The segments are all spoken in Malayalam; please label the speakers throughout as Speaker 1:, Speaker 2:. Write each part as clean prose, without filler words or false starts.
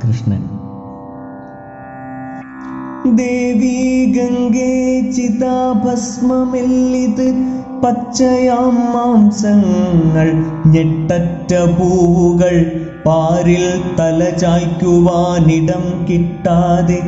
Speaker 1: കൃഷ്ണൻ. ദേവീ ഗംഗേ ചിതാഭസ്മമെല്ലിത് പച്ചയാം മാംസങ്ങൾ ഞെട്ടറ്റ പൂവുകൾ പാരിൽ തലചായ്ക്കുവാനിടം കിട്ടാതെ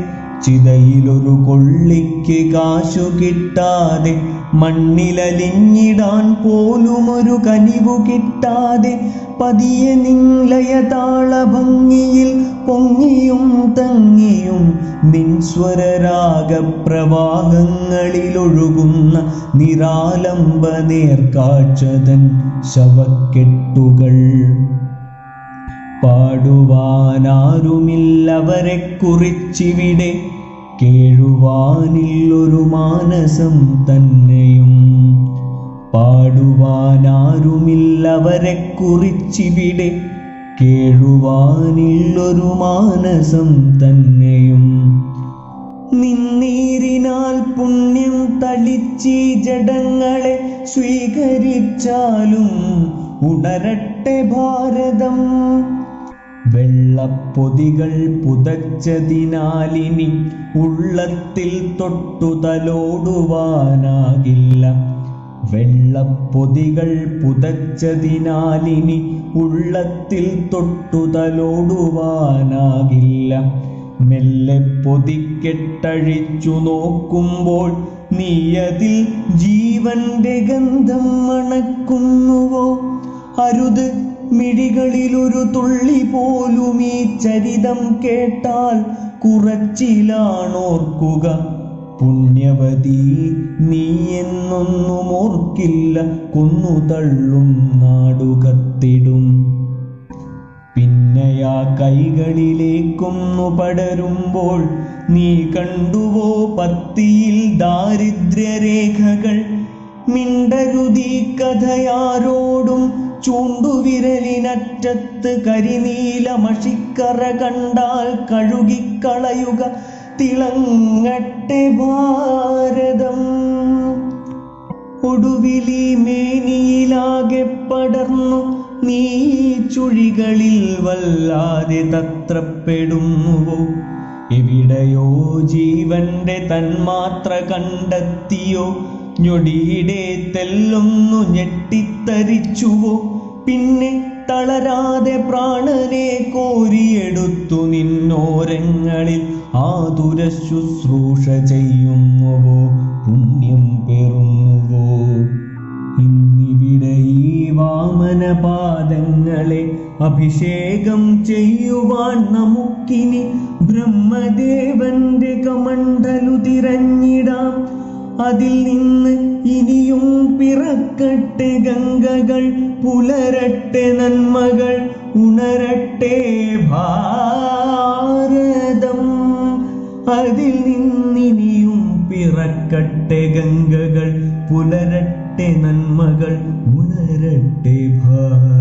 Speaker 1: ചിതയിലൊരു കൊള്ളിക്ക് കാശു കിട്ടാതെ മണ്ണിലലിഞ്ഞിടാൻ പോലുമൊരു കനിവു കിട്ടാതെ പതിയെ നിലയതാള ഭംഗിയിൽ പൊങ്ങിയും തങ്ങിയും നിൻസ്വരരാഗപ്രവാഹങ്ങളിലൊഴുകുന്ന നിരാലംബ നേർക്കാഴ്ചതൻ ശവക്കെട്ടുകൾ. പാടുവാനാരുമില്ലവരെ കുറിച്ചിവിടെ കേഴുവാനില്ലൊരു മാനസം തന്നെയും. പാടുവാനാരുമില്ലവരെ കുറിച്ചിവിടെ കേഴുവാനില്ലൊരു മാനസം തന്നെയും. നിന്നീരിനാൽ പുണ്യം തളിച്ചീ ജഡങ്ങളെ സ്വീകരിച്ചാലും ഉണരട്ടെ ഭാരതം. വെള്ളപ്പൊതികൾ പുതച്ചതിനാലിനി ഉള്ളത്തിൽ തൊട്ടുതലോടുവാനാകില്ല. വെള്ളപ്പൊതികൾ പുതച്ചതിനാലിനി ഉള്ളത്തിൽ തൊട്ടുതലോടുവാനാകില്ല. മെല്ലെ പൊതിക്കെട്ടഴിച്ചു നോക്കുമ്പോൾ നീയതിൽ ജീവന്റെ ഗന്ധം മണക്കുന്നുവോ? അരുത്, മിഴികളിലൊരു തുള്ളി പോലും ഈ ചരിതം കേട്ടാൽ കുറച്ചിലാണോർക്കുക. പുണ്യവതി നീ എന്നൊന്നും ഓർക്കില്ല, കൊന്നുതള്ളും നാടുകത്തിടും. പിന്നെയാ കൈകളിലേക്കൊന്നു പടരുമ്പോൾ നീ കണ്ടുവോ പത്തിയിൽ ദാരിദ്ര്യരേഖകൾ? മിണ്ടരുതീ കഥയാരോടും, ചൂണ്ടുവിരലിനറ്റത്ത് കരിനീല മഷിക്കറ കണ്ടാൽ കഴുകിക്കളയുക. തിളങ്ങട്ടെ ഭാരതം. ഒടുവിലീ മേനിയിലാകെ പടർന്നു നീ ചുഴികളിൽ വല്ലാതെ തത്രപ്പെടുന്നുവോ? എവിടെയോ ജീവന്റെ തന്മാത്ര കണ്ടെത്തിയോ? ഞൊടിയിടെ തെല്ലൊന്നു ഞെട്ടിത്തരിച്ചുവോ? പിന്നെ തളരാതെ പ്രാണനെ കോരിയെടുത്തു നിന്നോരങ്ങളിൽ ആതുര ശുശ്രൂഷ ചെയ്യുന്നുവോ? പുണ്യം പെറുന്നുവോ? ഇന്നിവിടെ ഈ വാമനപാദങ്ങളെ അഭിഷേകം ചെയ്യുവാൻ നമുക്കിനി ബ്രഹ്മദേവന്റെ കമണ്ഡലു തിരഞ്ഞിടാം. അതിൽ നിന്ന് ഇനിയും പിറക്കട്ടെ ഗംഗകൾ, പുലരട്ടെ നന്മകൾ, ഉണരട്ടെ ഭാരതം. അതിൽ നിന്നിനിയും പിറക്കട്ടെ ഗംഗകൾ, പുലരട്ടെ നന്മകൾ, ഉണരട്ടെ ഭാരതം.